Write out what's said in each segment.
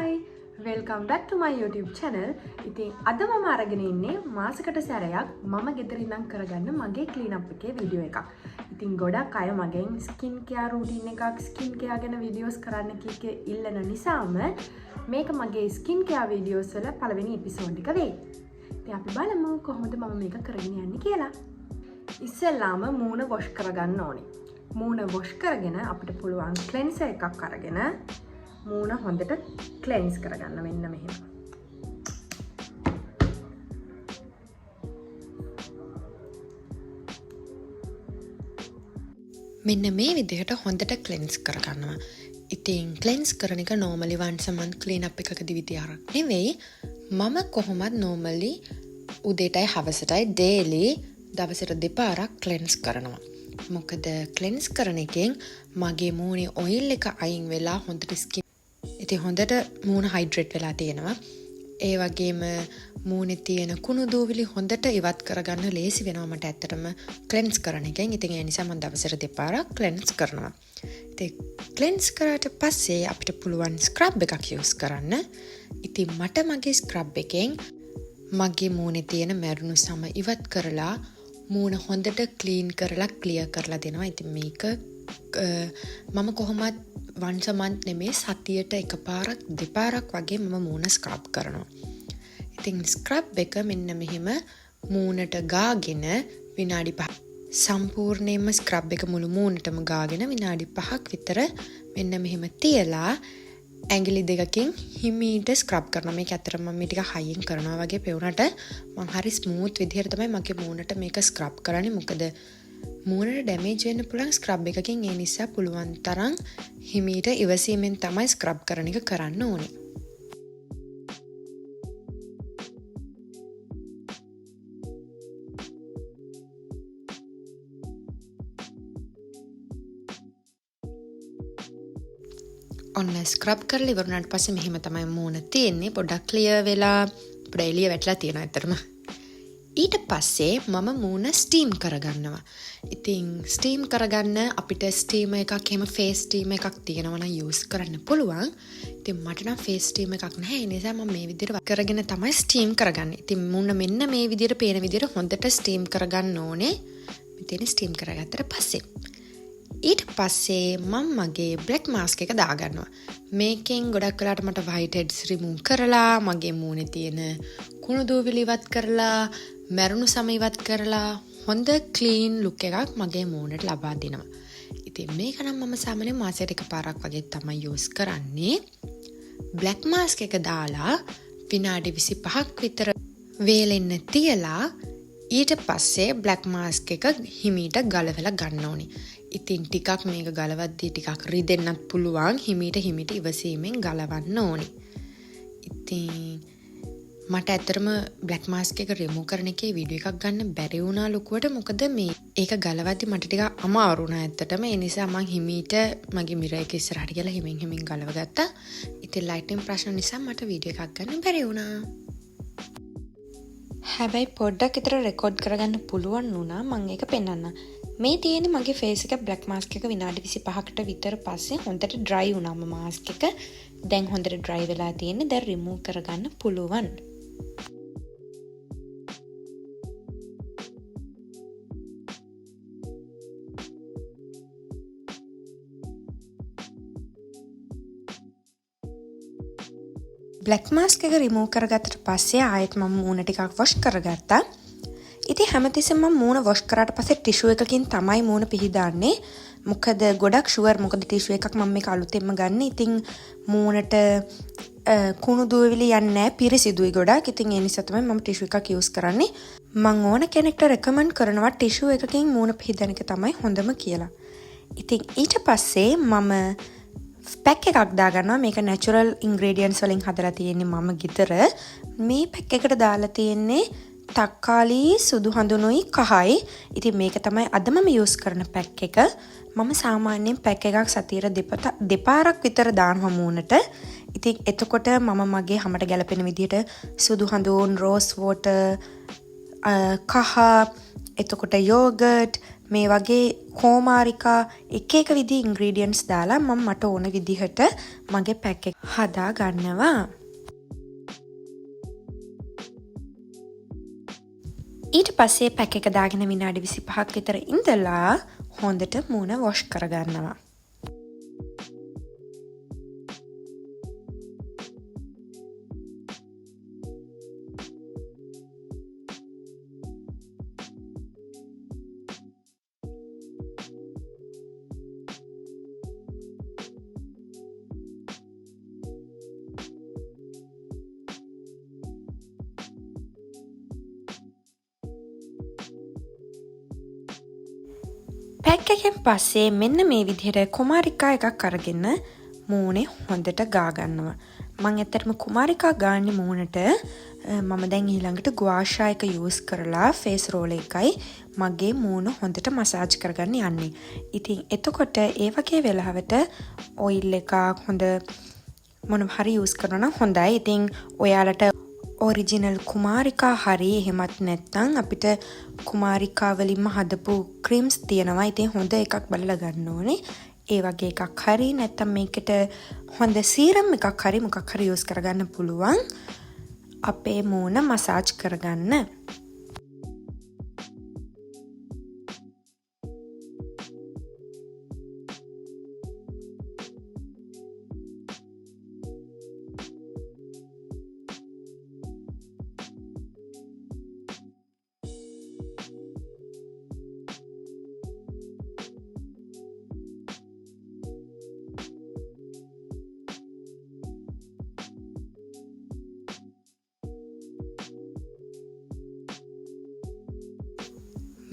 Hi! Welcome back to my YouTube channel. ඉතින් අද මම අරගෙන ඉන්නේ මාසෙකට සැරයක් මම ගෙදර ඉඳන් කරගන්න මගේ ක්ලීන් අප් එකේ වීඩියෝ එකක්. ඉතින් ගොඩක් අය මගෙන් ස්කින් කෙයාර් රූටින් එකක් ස්කින් කෙයාර් ගැන වීඩියෝස් කරන්න කිය ඉල්ලන නිසාම මේක මගේ ස්කින් කෙයාර් වීඩියෝස් වල පළවෙනි එපිසෝඩ් එක වෙයි. ඉතින් අපි බලමු කොහොමද මම මේක කරගෙන යන්නේ කියලා. ඉස්සෙල්ලාම මූණ වොෂ් කරගන්න ඕනේ. මූණ වොෂ් කරගෙන අපිට පුළුවන් ක්ලෙන්සර් එකක් අරගෙන මූණ හොඳට ක්ලෙන්ස් කරගන්න මෙන්න මෙහෙම. මෙන්න මේ විදිහට හොඳට ක්ලෙන්ස් කරගන්නවා. ඉතින් ක්ලෙන්ස් කරන එක normally once a month clean up එකකදී විදිහක් නෙවෙයි. මම කොහොමද normally උදේටයි හවසටයි daily දවසට දෙපාරක් ක්ලෙන්ස් කරනවා. මොකද ක්ලෙන්ස් කරන එකෙන් මගේ මූණේ ඔයිල් එක අයින් වෙලා හොඳට ස්කින් ඉතින් හොඳට මූණ හයිඩ්‍රේට් වෙලා තියෙනවා. ඒ වගේම මූණේ තියෙන කුණු දූවිලි හොඳට ඉවත් කරගන්න ලේසි වෙනවා මට ඇත්තටම ක්ලෙන්ස් කරන එකෙන්. ඉතින් ඒ නිසා මම දවසට දෙපාරක් ක්ලෙන්ස් කරනවා. ඉතින් ක්ලෙන්ස් කරාට පස්සේ අපිට පුළුවන් ස්ක්‍රබ් එකක් යූස් කරන්න. ඉතින් මට මගේ ස්ක්‍රබ් එකෙන් මගේ මූණේ තියෙන මැරුණු සම ඉවත් කරලා මූණ හොඳට ක්ලීන් කරලා ක්ලියර් කරලා දෙනවා. ඉතින් මේක මම කොහොමත් once a month නෙමේ සතියට එකපාරක් දෙපාරක් වගේ මම මූණ ස්ක්‍රබ් කරනවා. ඉතින් ස්ක්‍රබ් එක මෙන්න මෙහෙම මූණට ගාගෙන විනාඩි 5 සම්පූර්ණයෙන්ම ස්ක්‍රබ් එක මුළු මූණටම ගාගෙන විනාඩි 5ක් විතර මෙන්න මෙහෙම තියලා ඇඟිලි දෙකකින් හිමීට ස්ක්‍රබ් කරනවා. මේක ඇත්තටම මම මේ ටික හයියෙන් කරනවා වගේ පෙවුනට මම හරි ස්මූත් විදිහට තමයි මගේ මූණට මේක ස්ක්‍රබ් කරන්නේ. මොකද මූණට ඩැමේජ් වෙන්න පුළුවන් ස්ක්‍රබ් එකකින්. ඒ නිසා පුළුවන් තරම් හිමීට ඉවසීමෙන් තමයි ස්ක්‍රබ් කරන එක කරන්න ඕනේ. ඔන්න ස්ක්‍රබ් කරලා ඉවරුනාට පස්සේ මෙහෙම තමයි මූණ තියෙන්නේ. පොඩ්ඩක් ක්ලියර් වෙලා පොඩ්ඩක් එළිය වැටලා තියෙනවා ඇත්තටම. ඊට පස්සේ මම මූණ ස්ටීම් කරගන්නවා. ඉතින් ස්ටීම් කරගන්න අපිට ස්ටීමර් එකක් එහෙම ෆේස් ස්ටීමර් එකක් තියෙනවා නම් යූස් කරන්න පුළුවන්. ඉතින් මට නම් ෆේස් ස්ටීමර් එකක් නැහැ. ඒ නිසා මම මේ විදිහට කරගෙන තමයි ස්ටීම් කරගන්නේ. ඉතින් මූණ මෙන්න මේ විදිහට පේන විදිහට හොඳට ස්ටීම් කරගන්න ඕනේ. මෙතන ස්ටීම් කරගත්තට පස්සේ ඊට පස්සේ මම මගේ බ්ලැක් මාස්ක් එක දාගන්නවා. මේකෙන් ගොඩක් වෙලාට මට white heads remove කරලා මගේ මූණේ තියෙන කුණු දූවිලි ඉවත් කරලා මැරුණු සම ඉවත් කරලා හොඳ ක්ලීන් ලුක් එකක් මගේ මූණට ලබා දෙනවා. ඉතින් මේක නම් මම සාමාන්‍යයෙන් මාසෙට එකපාරක් වගේ තමයි යූස් කරන්නේ. බ්ලැක් මාස්ක් එක දාලා විනාඩි 25ක් විතර වේලෙන්න තියලා ඊට පස්සේ බ්ලැක් මාස්ක් එක හිමීට ගලවලා ගන්න ඕනේ. ඉතින් ටිකක් මේක ගලවද්දී ටිකක් රිදෙන්නත් පුළුවන්. හිමීට ඉවසීමෙන් ගලවන්න ඕනේ. ඉතින් මට ඇත්තටම බ්ලැක් මාස්ක් එක රිමූව් කරන එකේ වීඩියෝ එකක් ගන්න බැරි වුණා ලොකුවට. මොකද මේ ඒක ගලවද්දී මට ටිකක් අමාරු වුණා ඇත්තටම. ඒ නිසා මම හිමීට මගේ මිරර් එක ඉස්සරහට ගිහලා හිමින් ගලව ගත්තා. ඉතින් ලයිටින් ප්‍රශ්න නිසා මට වීඩියෝ එකක් ගන්න බැරි වුණා. හැබැයි පොඩ්ඩක් විතර රෙකෝඩ් කරගන්න පුළුවන් වුණා. මම ඒක පෙන්නන්න. මේ තියෙන්නේ මගේ ෆේස් එක බ්ලැක් මාස්ක් එක විනාඩි 25කට විතර පස්සේ හොඳට ඩ්‍රයි වුණාම මාස්ක් එක දැන් හොඳට ඩ්‍රයි වෙලා තියෙන්නේ. දැන් රිමූව් කරගන්න පුළුවන්. බ්ලැක් මාස්ක් එක රිමූව් කරගත්තට පස්සේ ආයෙත් මම මූණ ටිකක් වොෂ් කරගත්තා. ඉතින් හැමතිස්සෙම මම මූණ වොෂ් කරාට පස්සේ ටිෂු එකකින් තමයි මූණ පිහදාන්නේ. මොකද ගොඩක් ෂුවර් මොකද ටිෂු එකක් මම මේක අලුතෙන්ම ගන්න. ඉතින් මූණට කුණු දූවිලි යන්නේ නැහැ, පිරිසිදුයි ගොඩක්. ඉතින් ඒ නිසා තමයි මම ටිෂු එකක් යූස් කරන්නේ. මම ඕන කෙනෙක්ට රෙකමන්ඩ් කරනවා ටිෂු එකකින් මූණ පිහදන එක තමයි හොඳම කියලා. ඉතින් ඊට පස්සේ මම පැක් එකක් දාගන්නවා. මේක නැචරල් ඉන්ග්‍රේඩියන්ට්ස් වලින් හදලා තියෙන්නේ මම ගෙදර. මේ පැක් එකට දාලා තියෙන්නේ තක්කාලි, සුදු හඳුනුයි, කහයි. ඉතින් මේක තමයි අද මම යූස් කරන පැක් එක. මම සාමාන්‍යයෙන් පැක් එකක් සතියට දෙපාරක් විතර දානවා මූණට. ඉතින් එතකොට මම මගේ හැමට ගැලපෙන විදිහට සුදු හඳුන්, රෝස් වෝටර්, කහ, එතකොට යෝගට් මේ වගේ කෝමාරිකා එක එක විදි ඉන්ග්‍රීඩියන්ට්ස් දාලා මම මට ඕන විදිහට මගේ පැක් එක හදා ගන්නවා. ඊට පස්සේ පැක් එක දාගෙන විනාඩි 25ක් විතර ඉඳලා හොඳට මූණ වොෂ් කරගන්නවා. පැක් එකෙන් පස්සේ මෙන්න මේ විදිහට කුමාරිකා එකක් අරගෙන මූණේ හොඳට ගා ගන්නවා. මම ඇත්තටම කුමාරිකා ගාන්නේ මූණට මම දැන් ඊළඟට ගුවාෂා එක යූස් කරලා ෆේස් රෝලර් එකයි මගේ මූණ හොඳට මසාජ් කරගන්න යන්නේ. ඉතින් එතකොට ඒ වගේ වෙලාවට ඔයිල් එකක් හොඳ මොනවා හරි යූස් කරනවා නම් හොඳයි. ඉතින් ඔයාලට ඔරිජිනල් කුමාරිකා හරි එහෙමත් නැත්නම් අපිට කුමාරිකා වලින්ම හදපු ක්‍රීම්ස් තියෙනවා. ඉතින් හොඳ එකක් බලලා ගන්න ඕනේ. ඒ වගේ එකක් හරි නැත්නම් මේකට හොඳ සීරම් එකක් හරි මොකක් හරි යූස් කරගන්න පුළුවන්. අපේ මූණ මසාජ් කරගන්න.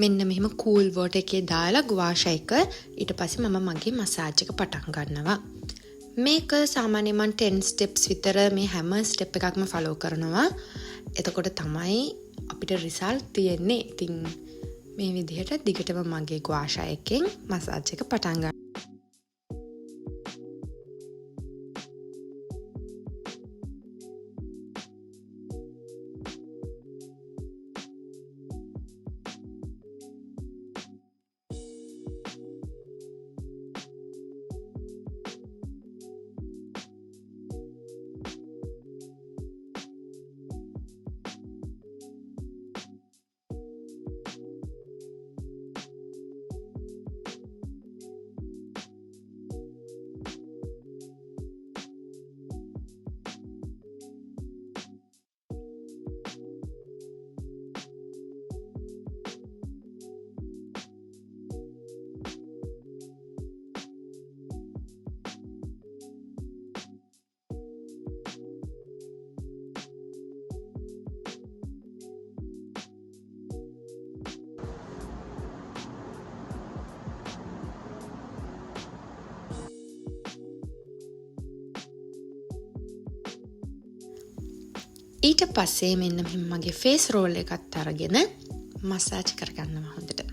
මෙන්න මෙහෙම කූල් වෝටර් එකේ දාලා ගුවාෂා එක ඊට පස්සේ මම මගේ මසාජ් එක පටන් ගන්නවා. මේක සාමාන්‍යයෙන් මම 10 steps විතර මේ හැම step එකක්ම follow කරනවා. එතකොට තමයි අපිට result තියෙන්නේ. ඉතින් මේ විදිහට දිගටම මගේ ගුවාෂා එකෙන් මසාජ් එක පටන් ගන්නවා. ඊට පස්සේ මෙන්න මෙහෙම මගේ ෆේස් රෝල් එකත් අරගෙන මසාජ් කරගන්නවා හොඳට.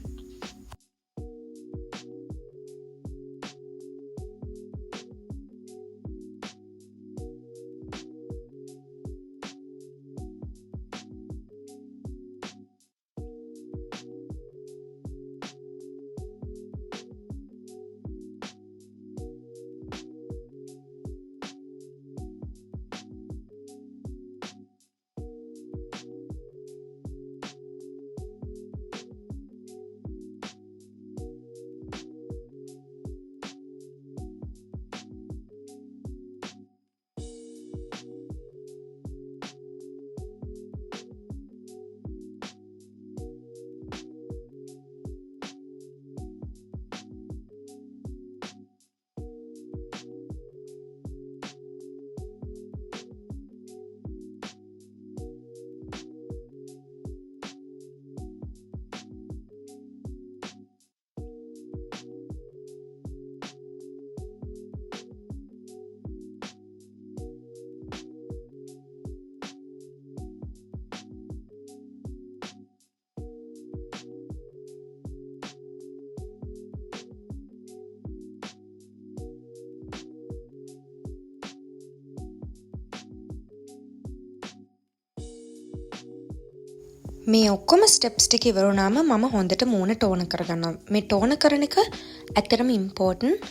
මේ ඔක්කොම ස්ටෙප්ස් ටික ඉවර වුණාම මම හොඳට මූණ ටෝන කරගන්නවා. මේ ටෝන කරන එක ඇත්තටම ඉම්පෝර්ටන්ට්.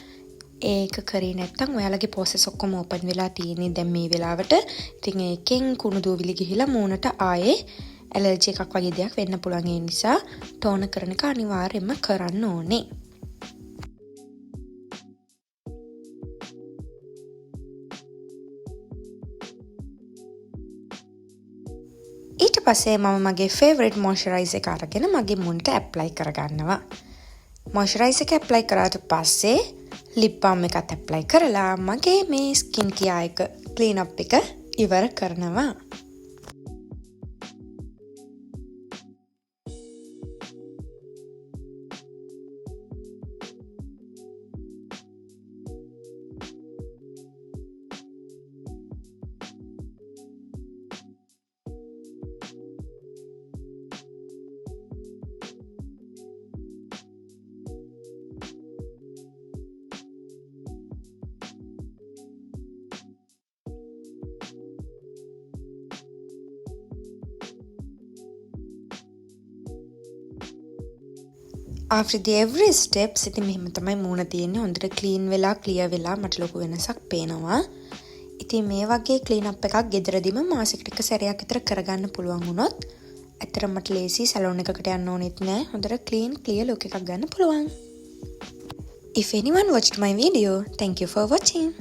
ඒක කරේ නැත්තම් ඔයාලගේ ප්‍රොසෙස් ඔක්කොම ඕපන් වෙලා තියෙන්නේ දැන් මේ වෙලාවට. ඉතින් ඒකෙන් කුණු දූවිලි ගිහිලා මූණට ආයේ ඇලර්ජි එකක් වගේ දෙයක් වෙන්න පුළුවන්. ඒ නිසා ටෝන කරන එක අනිවාර්යයෙන්ම කරන්න ඕනේ. ඊට පස්සේ මම මගේ ෆේවරිට් මොයිස්චරයිසර් එක අරගෙන මගේ මුන්ට ඇප්ලයි කරගන්නවා. මොයිස්චරයිසර් එක ඇප්ලයි කරාට පස්සේ ලිප් බාම් එකත් ඇප්ලයි කරලා මගේ මේ ස්කින් කියා එක ක්ලීන් අප් එක ඉවර කරනවා. After the every steps ඉතින් මෙහෙම තමයි මූණ තියෙන්නේ. හොඳට ක්ලීන් වෙලා ක්ලියර් වෙලා මට ලොකු වෙනසක් පේනවා. ඉතින් මේ වගේ ක්ලීන් අප් එකක් ගෙදරදීම මාසෙකට එක සැරයක් විතර කරගන්න පුළුවන් වුණොත් ඇත්තටම මට ලේසි සැලොන් එකකට යන්න ඕනෙත් නෑ. හොඳට ක්ලීන් ක්ලියර් ලුක් එකක් ගන්න පුළුවන්. If anyone watched my video, thank you for watching.